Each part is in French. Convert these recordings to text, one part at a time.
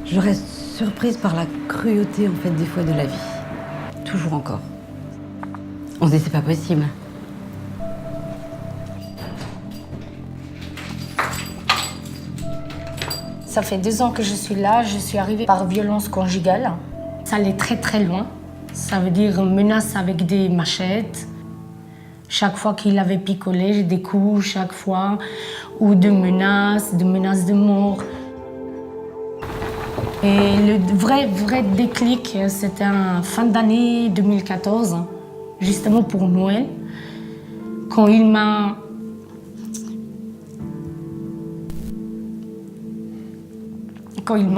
Je reste surprise par la cruauté en fait des fois de la vie. Toujours encore. On se dit c'est pas possible. Ça fait 2 ans que je suis là. Je suis arrivée par violence conjugale. Ça allait très très loin. Ça veut dire menace avec des machettes. Chaque fois qu'il avait picolé, j'ai des coups chaque fois. Ou de menaces de mort. Et le vrai déclic, c'était en fin d'année 2014, justement pour Noël, quand il m'a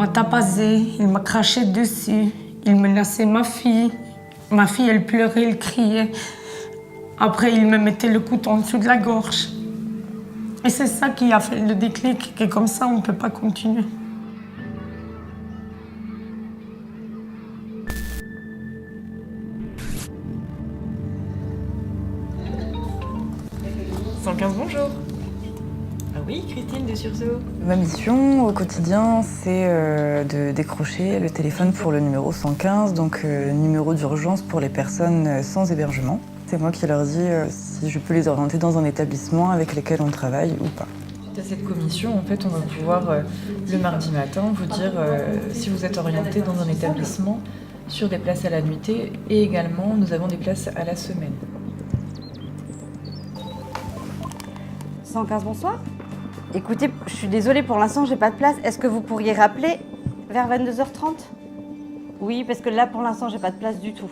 tapassé, il m'a craché dessus, il menaçait ma fille. Ma fille, elle pleurait, elle criait. Après, il me mettait le couteau en dessous de la gorge. Et c'est ça qui a fait le déclic, que comme ça, on ne peut pas continuer. Bonjour. Ah oui, Christine de Sursaut. Ma mission au quotidien, c'est de décrocher le téléphone pour le numéro 115, donc numéro d'urgence pour les personnes sans hébergement. C'est moi qui leur dis si je peux les orienter dans un établissement avec lequel on travaille ou pas. Suite à cette commission, en fait, on va pouvoir le mardi matin vous dire si vous êtes orienté dans un établissement sur des places à la nuitée et également nous avons des places à la semaine. 115, bonsoir. Écoutez, je suis désolée, pour l'instant, j'ai pas de place. Est-ce que vous pourriez rappeler vers 22h30 ? Oui, parce que là, pour l'instant, j'ai pas de place du tout.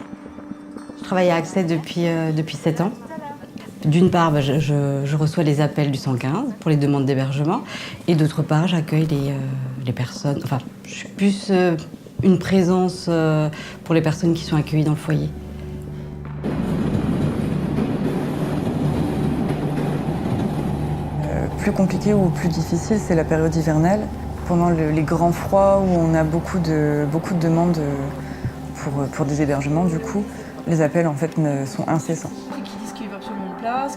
Je travaille à Accès depuis 7 ans. D'une part, je reçois les appels du 115 pour les demandes d'hébergement. Et d'autre part, j'accueille les personnes. Enfin, je suis plus une présence pour les personnes qui sont accueillies dans le foyer. Plus compliqué ou plus difficile, c'est la période hivernale. Pendant les grands froids où on a beaucoup de demandes pour des hébergements, du coup, les appels en fait sont incessants.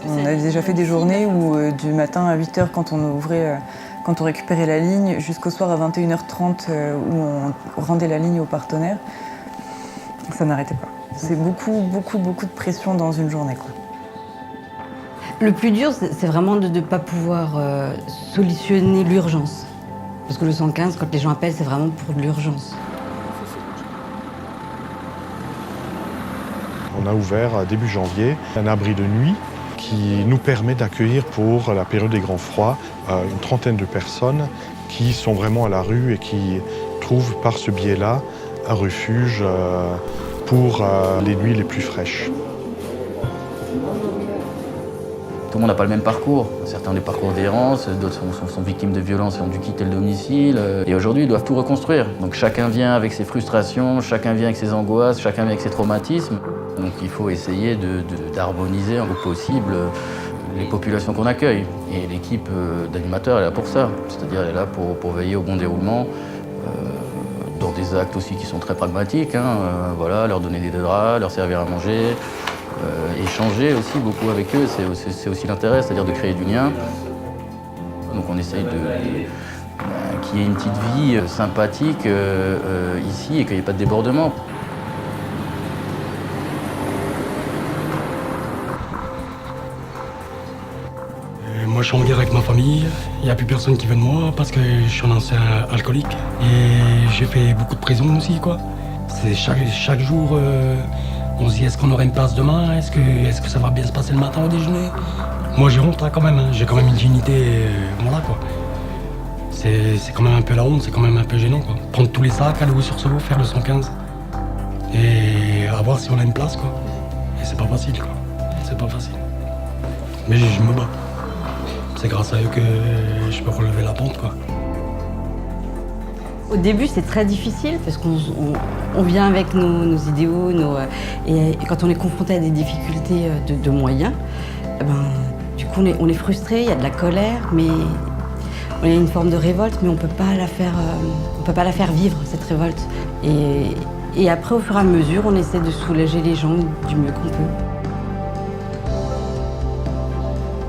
On a déjà fait des journées où du matin à 8h quand on récupérait la ligne, jusqu'au soir à 21h30 où on rendait la ligne aux partenaires, ça n'arrêtait pas. C'est beaucoup de pression dans une journée, quoi. Le plus dur, c'est vraiment de ne pas pouvoir solutionner l'urgence. Parce que le 115, quand les gens appellent, c'est vraiment pour de l'urgence. On a ouvert début janvier un abri de nuit qui nous permet d'accueillir pour la période des grands froids une trentaine de personnes qui sont vraiment à la rue et qui trouvent par ce biais-là un refuge pour les nuits les plus fraîches. Tout le monde n'a pas le même parcours. Certains ont des parcours d'errance, d'autres sont victimes de violences et ont dû quitter le domicile. Et aujourd'hui, ils doivent tout reconstruire. Donc chacun vient avec ses frustrations, chacun vient avec ses angoisses, chacun vient avec ses traumatismes. Donc il faut essayer d'harmoniser un peu possible les populations qu'on accueille. Et l'équipe d'animateurs est là pour ça. C'est-à-dire elle est là pour veiller au bon déroulement, dans des actes aussi qui sont très pragmatiques. Voilà, leur donner des draps, leur servir à manger. Échanger aussi beaucoup avec eux, c'est aussi l'intérêt, c'est-à-dire de créer du lien. Donc on essaye qu'il y ait une petite vie sympathique ici et qu'il n'y ait pas de débordement. Moi je suis en guerre avec ma famille, il n'y a plus personne qui veut de moi parce que je suis un ancien alcoolique et j'ai fait beaucoup de prison aussi, quoi. C'est chaque jour... On se dit, est-ce qu'on aurait une place demain? Est-ce que ça va bien se passer le matin au déjeuner? Moi, j'ai honte, quand même. J'ai quand même une dignité, voilà, quoi. C'est quand même un peu la honte, c'est quand même un peu gênant, quoi. Prendre tous les sacs, aller au Sursaut, faire le 115. Et à voir si on a une place, quoi. Et c'est pas facile, quoi. C'est pas facile. Mais je me bats. C'est grâce à eux que je peux relever la pente, quoi. Au début, c'est très difficile parce qu'on vient avec nos idéaux, et quand on est confronté à des difficultés de moyens, du coup, on est frustré, il y a de la colère, mais il y a une forme de révolte, mais on peut pas la faire vivre, cette révolte. Et après, au fur et à mesure, on essaie de soulager les gens du mieux qu'on peut.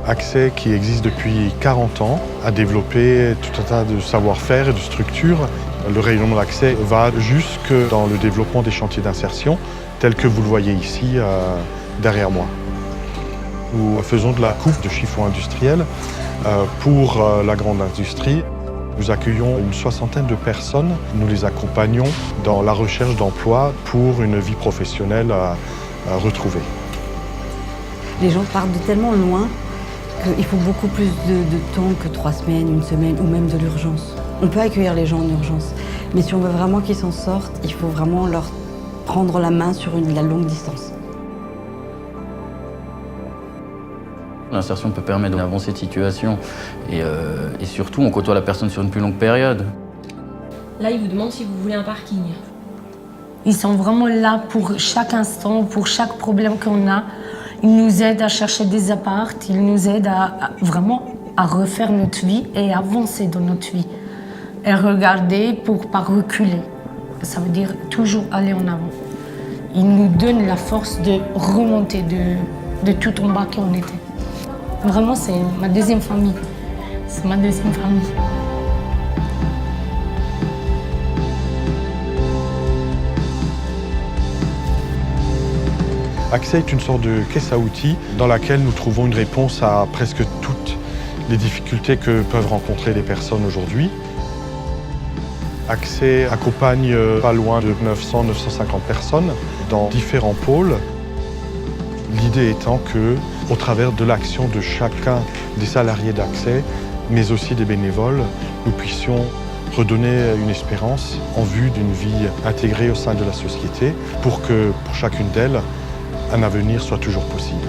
Accès, qui existe depuis 40 ans, a développé tout un tas de savoir-faire et de structures. Le rayonnement d'Accès va jusque dans le développement des chantiers d'insertion, tels que vous le voyez ici derrière moi. Nous faisons de la coupe de chiffon industriel pour la grande industrie. Nous accueillons une soixantaine de personnes. Nous les accompagnons dans la recherche d'emploi pour une vie professionnelle retrouvée. Les gens partent de tellement loin qu'il faut beaucoup plus de temps que 3 semaines, 1 semaine ou même de l'urgence. On peut accueillir les gens en urgence, mais si on veut vraiment qu'ils s'en sortent, il faut vraiment leur prendre la main sur la longue distance. L'insertion peut permettre d'avancer de situation et surtout on côtoie la personne sur une plus longue période. Là, ils vous demandent si vous voulez un parking. Ils sont vraiment là pour chaque instant, pour chaque problème qu'on a. Ils nous aident à chercher des apparts, ils nous aident vraiment à refaire notre vie et avancer dans notre vie. Et regarder pour ne pas reculer. Ça veut dire toujours aller en avant. Ils nous donnent la force de remonter de tout en bas qu'on était. Vraiment, c'est ma deuxième famille. C'est ma deuxième famille. Accès est une sorte de caisse à outils dans laquelle nous trouvons une réponse à presque toutes les difficultés que peuvent rencontrer les personnes aujourd'hui. Accès accompagne pas loin de 900-950 personnes dans différents pôles. L'idée étant que, au travers de l'action de chacun des salariés d'Accès, mais aussi des bénévoles, nous puissions redonner une espérance en vue d'une vie intégrée au sein de la société pour que, pour chacune d'elles, un avenir soit toujours possible.